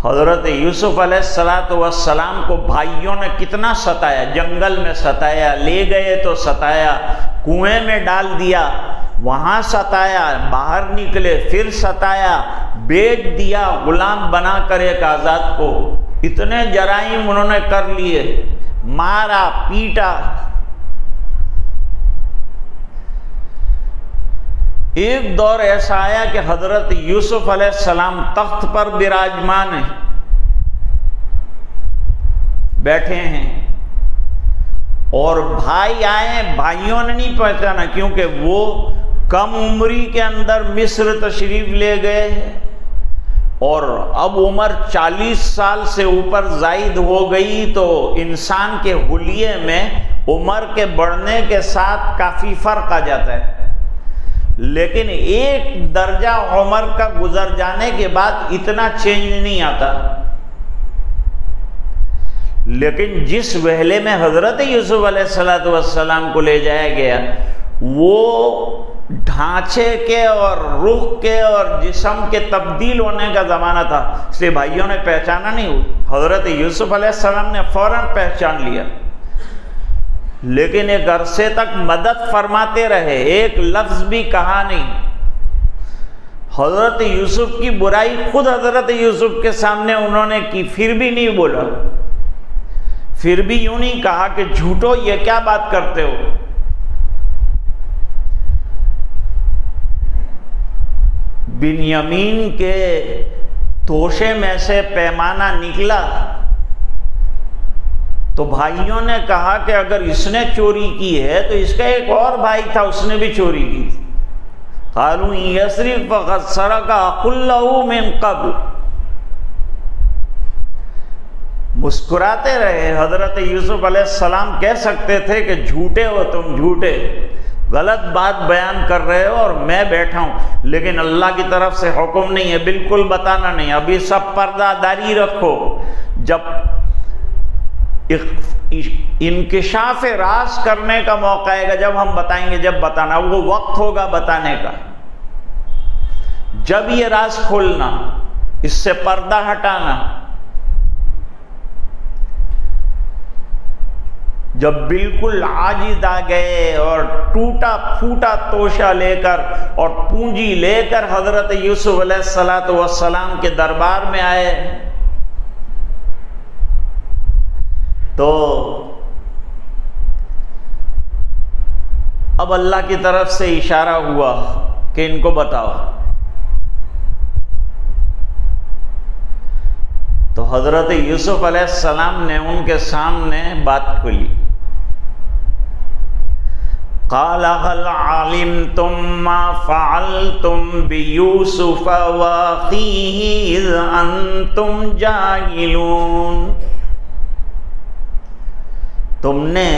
حضرت یوسف علیہ السلام کو بھائیوں نے کتنا ستایا، جنگل میں ستایا، لے گئے تو ستایا، کنویں میں ڈال دیا، وہاں ستایا، باہر نکلے پھر ستایا، بیچ دیا غلام بنا کر ایک آزاد کو، اتنے جرائم انہوں نے کر لیے، مارا پیٹا۔ ایک دور ایسا آیا کہ حضرت یوسف علیہ السلام تخت پر براجمان ہیں، بیٹھے ہیں، اور بھائی آئے، بھائیوں نے نہیں پہچانا کیونکہ وہ کم عمری کے اندر مصر تشریف لے گئے اور اب عمر 40 سال سے اوپر زائد ہو گئی، تو انسان کے حلیے میں عمر کے بڑھنے کے ساتھ کافی فرق آ جاتا ہے، لیکن ایک درجہ عمر کا گزر جانے کے بعد اتنا چینج نہیں آتا۔ لیکن جس وہلے میں حضرت یوسف علیہ السلام کو لے جایا گیا، وہ ڈھانچے کے اور رخ کے اور جسم کے تبدیل ہونے کا زمانہ تھا، اس لیے بھائیوں نے پہچانا نہیں۔ حضرت یوسف علیہ السلام نے فوراً پہچان لیا، لیکن ایک عرصے تک مدد فرماتے رہے، ایک لفظ بھی کہا نہیں۔ حضرت یوسف کی برائی خود حضرت یوسف کے سامنے انہوں نے کی، پھر بھی نہیں بولا، پھر بھی یوں نہیں کہا کہ جھوٹو یہ کیا بات کرتے ہو۔ بنیامین کے توشے میں سے پیمانہ نکلا تو بھائیوں نے کہا کہ اگر اس نے چوری کی ہے تو اس کا ایک اور بھائی تھا، اس نے بھی چوری کی تھی۔ قالوا یسرق فقد سرق اخ له من قبل۔ مسکراتے رہے۔ حضرت یوسف علیہ السلام کہہ سکتے تھے کہ جھوٹے ہو تم، جھوٹے، غلط بات بیان کر رہے ہو اور میں بیٹھا ہوں، لیکن اللہ کی طرف سے حکم نہیں ہے، بالکل بتانا نہیں، ابھی سب پردہ داری رکھو، جب انکشاف راز کرنے کا موقع آئے گا جب ہم بتائیں گے، جب بتانا، وہ وقت ہوگا بتانے کا، جب یہ راز کھولنا، اس سے پردہ ہٹانا۔ جب بالکل عاجز آ گئے اور ٹوٹا پھوٹا توشہ لے کر اور پونجی لے کر حضرت یوسف علیہ السلام کے دربار میں آئے تو اب اللہ کی طرف سے اشارہ ہوا کہ ان کو بتاؤ۔ تو حضرت یوسف علیہ السلام نے ان کے سامنے بات کھولی۔ قال هل علمتم ما فعلتم بيوسف واخيه اذ انتم جاهلون۔ تم نے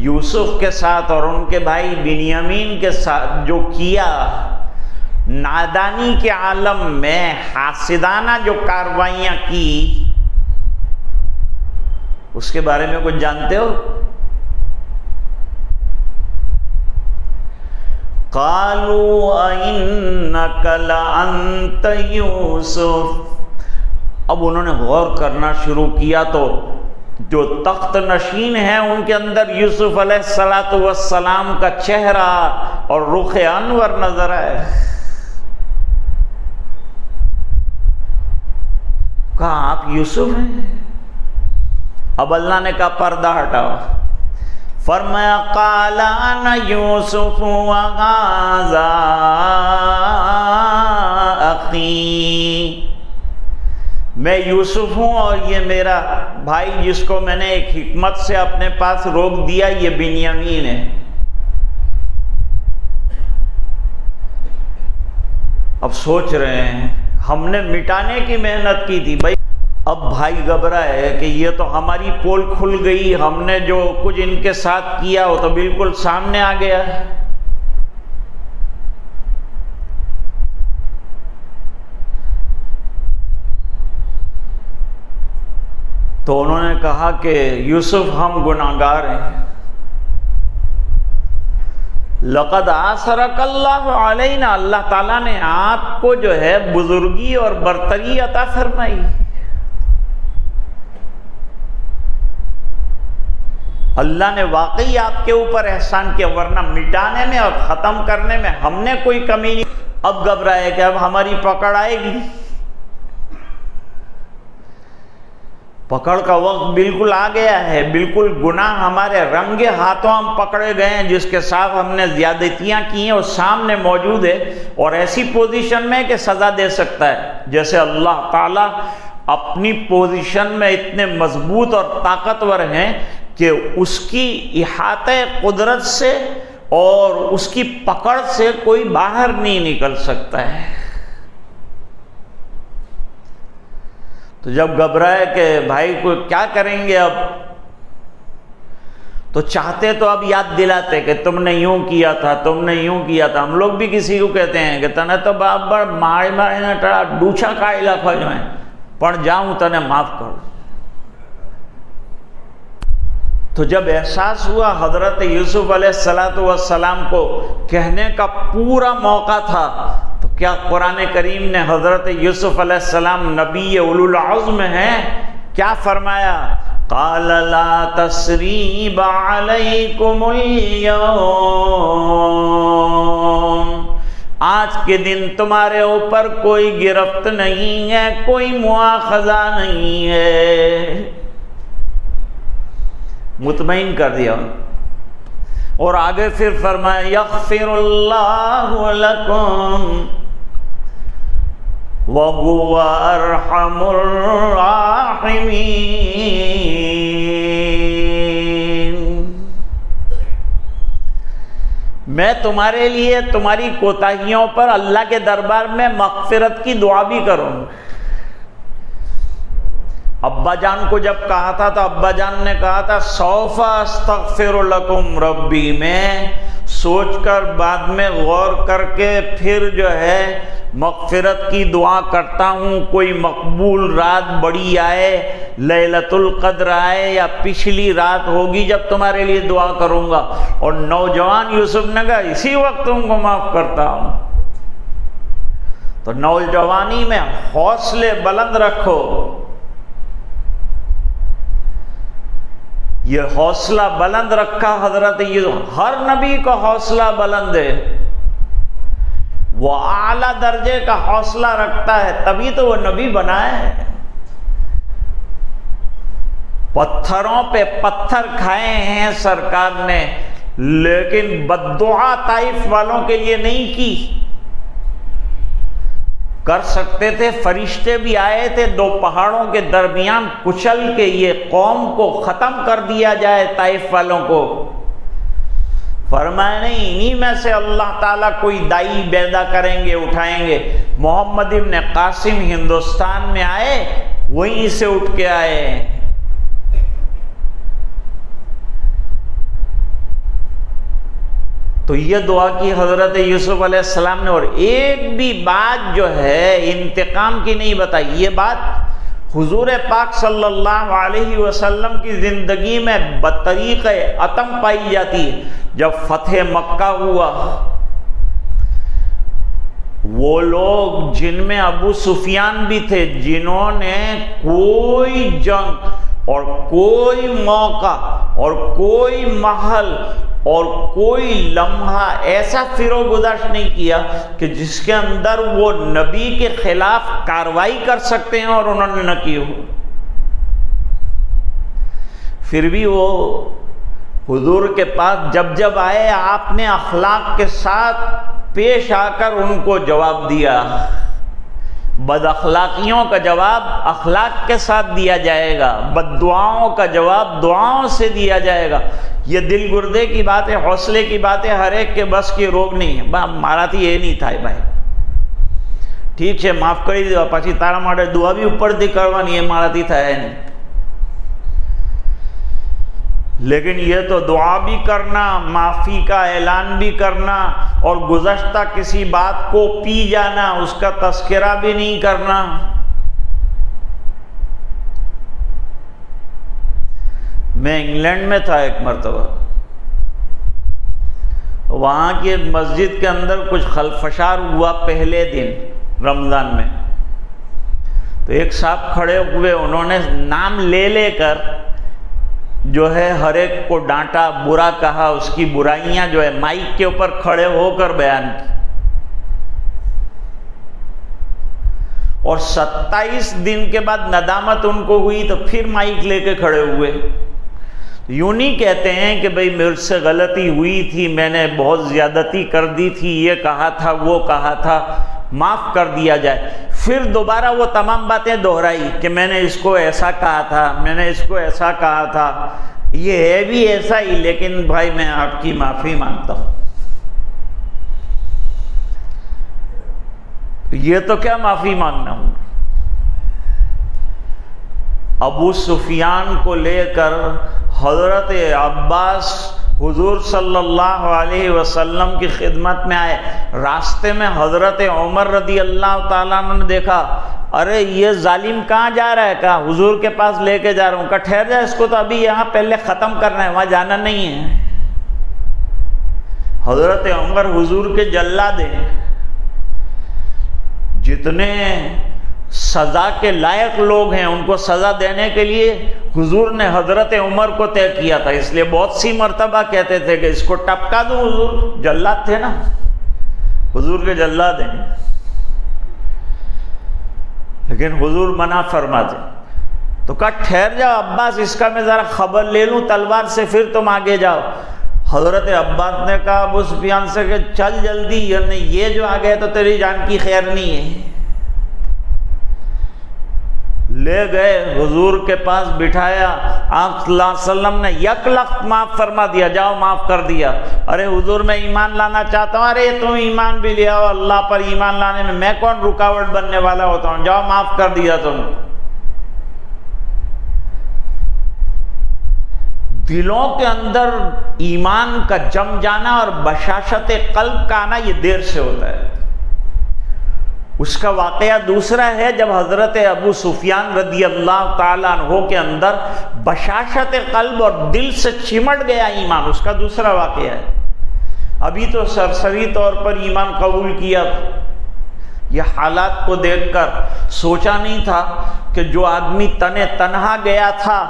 یوسف کے ساتھ اور ان کے بھائی بنیامین کے ساتھ جو کیا، نادانی کے عالم میں حاسدانہ جو کاروائیاں کی، اس کے بارے میں کچھ جانتے ہو؟ قالوا انک لانت یوسف۔ اب انہوں نے غور کرنا شروع کیا تو جو تخت نشین ہیں ان کے اندر یوسف علیہ السلام کا چہرہ اور رخ انور نظر آئے۔ کہا آپ یوسف ہیں؟ اب اللہ نے کہا پردہ ہٹاؤ۔ فرمایا قال انا یوسف وہذا اخی، میں یوسف ہوں اور یہ میرا بھائی جس کو میں نے ایک حکمت سے اپنے پاس روک دیا، یہ بنیامین ہے۔ اب سوچ رہے ہیں ہم نے مٹانے کی محنت کی تھی، بھائی اب بھائی گھبرائے کہ یہ تو ہماری پول کھل گئی، ہم نے جو کچھ ان کے ساتھ کیا وہ تو بالکل سامنے آ گیا۔ تو انہوں نے کہا کہ یوسف ہم گناہگار ہیں، لقد آثرک اللہ علینا، اللہ تعالیٰ نے آپ کو جو ہے بزرگی اور برتری عطا فرمائی. اللہ نے واقعی آپ کے اوپر احسان کیا، ورنہ مٹانے میں اور ختم کرنے میں ہم نے کوئی کمی نہیں. اب گھبرائے کہ اب ہماری پکڑ آئے گی. پکڑ کا وقت بالکل آ گیا ہے، بالکل گناہ ہمارے رنگے ہاتھوں ہم پکڑے گئے ہیں، جس کے ساتھ ہم نے زیادتیاں کی ہیں وہ سامنے موجود ہے اور ایسی پوزیشن میں کہ سزا دے سکتا ہے. جیسے اللہ تعالیٰ اپنی پوزیشن میں اتنے مضبوط اور طاقتور ہیں کہ اس کی احاطہ قدرت سے اور اس کی پکڑ سے کوئی باہر نہیں نکل سکتا ہے. تو جب گھبرائے کہ بھائی کو کیا کریں گے اب، تو چاہتے تو اب یاد دلاتے کہ تم نے یوں کیا تھا، تم نے یوں کیا تھا. ہم لوگ بھی کسی کو کہتے ہیں کہ تنے تو بابر مارے مارے نہ ٹڑا ڈوچا کا علاقہ جو ہے پڑ جاؤں تنے معاف کر. تو جب احساس ہوا حضرت یوسف علیہ السلام کو کہنے کا پورا موقع تھا، تو کیا قرآن کریم نے حضرت یوسف علیہ السلام نبی اولو العزم ہیں، کیا فرمایا؟ قال لا تثریب علیکم اليوم، آج کے دن تمہارے اوپر کوئی گرفت نہیں ہے، کوئی مواخذہ نہیں ہے. مطمئن کر دیا. اور آگے پھر فرمایا یغفر اللہ لکم وہو ارحم الراحمین. میں تمہارے لیے تمہاری کوتاہیوں پر اللہ کے دربار میں مغفرت کی دعا بھی کروں. ابا جان کو جب کہا تھا تو ابا جان نے کہا تھا سوف استغفر لکم ربی، میں سوچ کر بعد میں غور کر کے پھر جو ہے مغفرت کی دعا کرتا ہوں. کوئی مقبول رات بڑی آئے، لیلۃ القدر آئے یا پچھلی رات ہوگی جب تمہارے لیے دعا کروں گا. اور نوجوان یوسف نے کہا اسی وقت تم کو معاف کرتا ہوں. تو نوجوانی میں حوصلے بلند رکھو. یہ حوصلہ بلند رکھا حضرت یوسف. ہر نبی کا حوصلہ بلند ہے، وہ اعلیٰ درجے کا حوصلہ رکھتا ہے، تبھی تو وہ نبی بنا ہے. پتھروں پہ پتھر کھائے ہیں سرکار نے، لیکن بددعا طائف والوں کے لیے نہیں کی. کر سکتے تھے، فرشتے بھی آئے تھے دو پہاڑوں کے درمیان کچل کے یہ قوم کو ختم کر دیا جائے طائف والوں کو. فرمایا نہیں، انہی میں سے اللہ تعالیٰ کوئی دائی پیدا کریں گے، اٹھائیں گے. محمد ابن قاسم ہندوستان میں آئے، وہیں سے اٹھ کے آئے. تو یہ دعا کی حضرت یوسف علیہ السلام نے، اور ایک بھی بات جو ہے انتقام کی نہیں بتائی. یہ بات حضور پاک صلی اللہ علیہ وسلم کی زندگی میں بطریق عتم پائی جاتی ہے. جب فتح مکہ ہوا، وہ لوگ جن میں ابو سفیان بھی تھے، جنہوں نے کوئی جنگ اور کوئی موقع اور کوئی محل اور کوئی لمحہ ایسا فرو گزشت نہیں کیا کہ جس کے اندر وہ نبی کے خلاف کارروائی کر سکتے ہیں اور انہوں نے نہ کی ہو. پھر بھی وہ حضور کے پاس جب آئے، آپ نے اخلاق کے ساتھ پیش آ کر ان کو جواب دیا. بد اخلاقیوں کا جواب اخلاق کے ساتھ دیا جائے گا، بد دعاؤں کا جواب دعاؤں سے دیا جائے گا. یہ دل گردے کی بات ہے، حوصلے کی بات ہے، ہر ایک کے بس کی روگ نہیں ہے. مارا تھی یہ نہیں تھا بھائی، ٹھیک ہے معاف کری دیوا، پچھی تارا ماٹے دعا بھی اوپر دی کروانی ہے، مارا تھی تھا ہے نہیں. لیکن یہ تو دعا بھی کرنا، معافی کا اعلان بھی کرنا، اور گزشتہ کسی بات کو پی جانا، اس کا تذکرہ بھی نہیں کرنا. میں انگلینڈ میں تھا ایک مرتبہ، وہاں کی ایک مسجد کے اندر کچھ خلفشار ہوا پہلے دن رمضان میں، تو ایک صاحب کھڑے ہوئے، انہوں نے نام لے لے کر جو ہے ہر ایک کو ڈانٹا، برا کہا، اس کی برائیاں جو ہے مائک کے اوپر کھڑے ہو کر بیان کی، اور 27 دن کے بعد ندامت ان کو ہوئی تو پھر مائک لے کے کھڑے ہوئے۔ یوں نہیں کہتے ہیں کہ بھئی میرے سے غلطی ہوئی تھی، میں نے بہت زیادتی کر دی تھی، یہ کہا تھا وہ کہا تھا، معاف کر دیا جائے، پھر دوبارہ وہ تمام باتیں دہرائی کہ میں نے اس کو ایسا کہا تھا، میں نے اس کو ایسا کہا تھا، یہ ہے بھی ایسا ہی، لیکن بھائی میں آپ کی معافی مانگتا ہوں۔ یہ تو کیا معافی مانگنا ہوں؟ ابو سفیان کو لے کر حضرت عباس حضور صلی اللہ علیہ وسلم کی خدمت میں آئے، راستے میں حضرت عمر رضی اللہ تعالیٰ عنہ نے دیکھا، ارے یہ ظالم کہاں جا رہا ہے؟ کہا حضور کے پاس لے کے جا رہا ہوں۔ کہا ٹھہر جا، اس کو تو ابھی یہاں پہلے ختم کرنا ہے، وہاں جانا نہیں ہے۔ حضرت عمر حضور کے جلاد ہیں، جتنے سزا کے لائق لوگ ہیں ان کو سزا دینے کے لیے حضور نے حضرت عمر کو طے کیا تھا، اس لیے بہت سی مرتبہ کہتے تھے کہ اس کو ٹپکا دوں، حضور جلاد تھے نا، حضور کے جلاد ہیں، لیکن حضور منع فرماتے۔ تو کہا ٹھہر جاؤ عباس، اس کا میں ذرا خبر لے لوں تلوار سے، پھر تم آگے جاؤ۔ حضرت عباس نے کہا ابو سفیان سے کہ چل جلدی، یعنی یہ جو آ گئے تو تیری جان کی خیر نہیں ہے۔ لے گئے حضور کے پاس بٹھایا، آپ صلی اللہ علیہ وسلم نے یک لخت معاف فرما دیا، جاؤ معاف کر دیا۔ ارے حضور میں ایمان لانا چاہتا ہوں، ارے تم ایمان بھی لے آؤ، اللہ پر ایمان لانے میں کون رکاوٹ بننے والا ہوتا ہوں، جاؤ معاف کر دیا تم۔ دلوں کے اندر ایمان کا جم جانا اور بشاشت قلب کا آنا یہ دیر سے ہوتا ہے۔ اس کا واقعہ دوسرا ہے جب حضرت ابو سفیان رضی اللہ تعالیٰ عنہ کے اندر بشاشت قلب اور دل سے چمٹ گیا ایمان، اس کا دوسرا واقعہ ہے۔ ابھی تو سرسری طور پر ایمان قبول کیا، یہ حالات کو دیکھ کر سوچا نہیں تھا کہ جو آدمی تنہا گیا تھا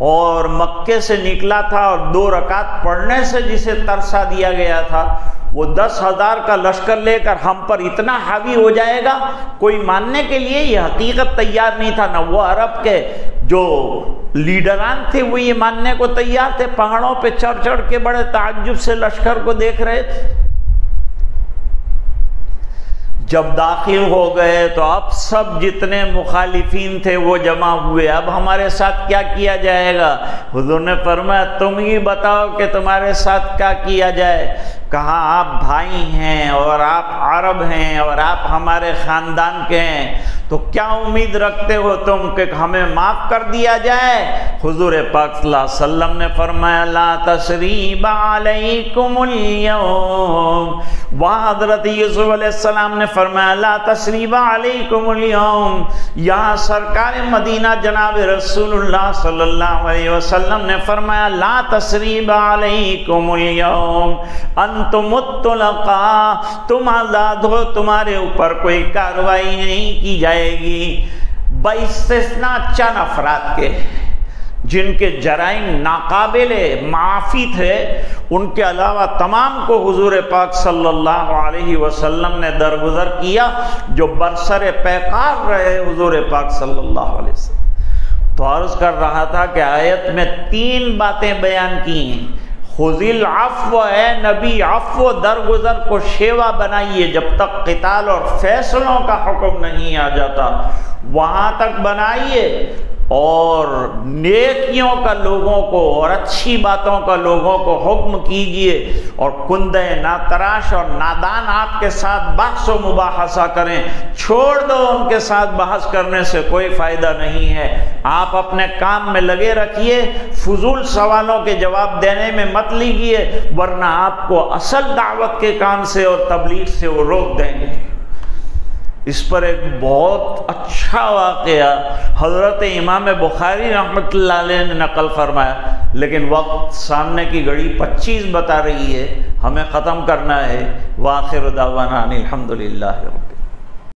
اور مکے سے نکلا تھا اور 2 رکعت پڑھنے سے جسے ترسا دیا گیا تھا، وہ 10,000 کا لشکر لے کر ہم پر اتنا حاوی ہو جائے گا، کوئی ماننے کے لیے یہ حقیقت تیار نہیں تھا۔ نہ وہ عرب کے جو لیڈران تھے وہ یہ ماننے کو تیار تھے، پہاڑوں پہ چڑھ چڑھ کے بڑے تعجب سے لشکر کو دیکھ رہے تھے۔ جب داخل ہو گئے تو اب سب جتنے مخالفین تھے وہ جمع ہوئے، اب ہمارے ساتھ کیا کیا جائے گا؟ حضور نے فرمایا تم ہی بتاؤ کہ تمہارے ساتھ کیا کیا جائے۔ کہا آپ بھائی ہیں اور آپ عرب ہیں اور آپ ہمارے خاندان کے ہیں، تو کیا امید رکھتے ہو تم کہ ہمیں معاف کر دیا جائے؟ حضور پاک صلی اللہ علیہ وسلم نے فرمایا لا تثریب علیکم اليوم، وہاں حضرت یوسف علیہ السلام نے فرمایا لا تثریب علیکم اليوم، یہاں سرکار مدینہ جناب رسول اللہ صلی اللہ علیہ وسلم نے فرمایا لا تثریب علیکم اليوم انتم الطلقاء، تم آزاد ہو، تمہارے اوپر کوئی کارروائی نہیں کی جائے گی، باستثناء چند افراد کے جن کے جرائم ناقابل معافی تھے، ان کے علاوہ تمام کو حضور پاک صلی اللہ علیہ وسلم نے درگزر کیا جو برسر پیکار رہے حضور پاک صلی اللہ علیہ وسلم۔ تو عرض کر رہا تھا کہ آیت میں 3 باتیں بیان کی ہیں۔ خذ العفو، اے نبی عفو درگزر کو شیوا بنائیے، جب تک قتال اور فیصلوں کا حکم نہیں آ جاتا وہاں تک بنائیے، اور نیکیوں کا لوگوں کو اور اچھی باتوں کا لوگوں کو حکم کیجئے، اور کندے ناتراش اور نادان آپ کے ساتھ بحث و مباحثہ کریں، چھوڑ دو، ان کے ساتھ بحث کرنے سے کوئی فائدہ نہیں ہے، آپ اپنے کام میں لگے رکھیے، فضول سوالوں کے جواب دینے میں مت لیجیے، ورنہ آپ کو اصل دعوت کے کام سے اور تبلیغ سے وہ روک دیں گے۔ اس پر ایک بہت اچھا واقعہ حضرت امام بخاری رحمۃ اللہ علیہ نے نقل فرمایا، لیکن وقت سامنے کی گھڑی 25 بتا رہی ہے، ہمیں ختم کرنا ہے۔ وآخر دعوانا الحمدللہ رب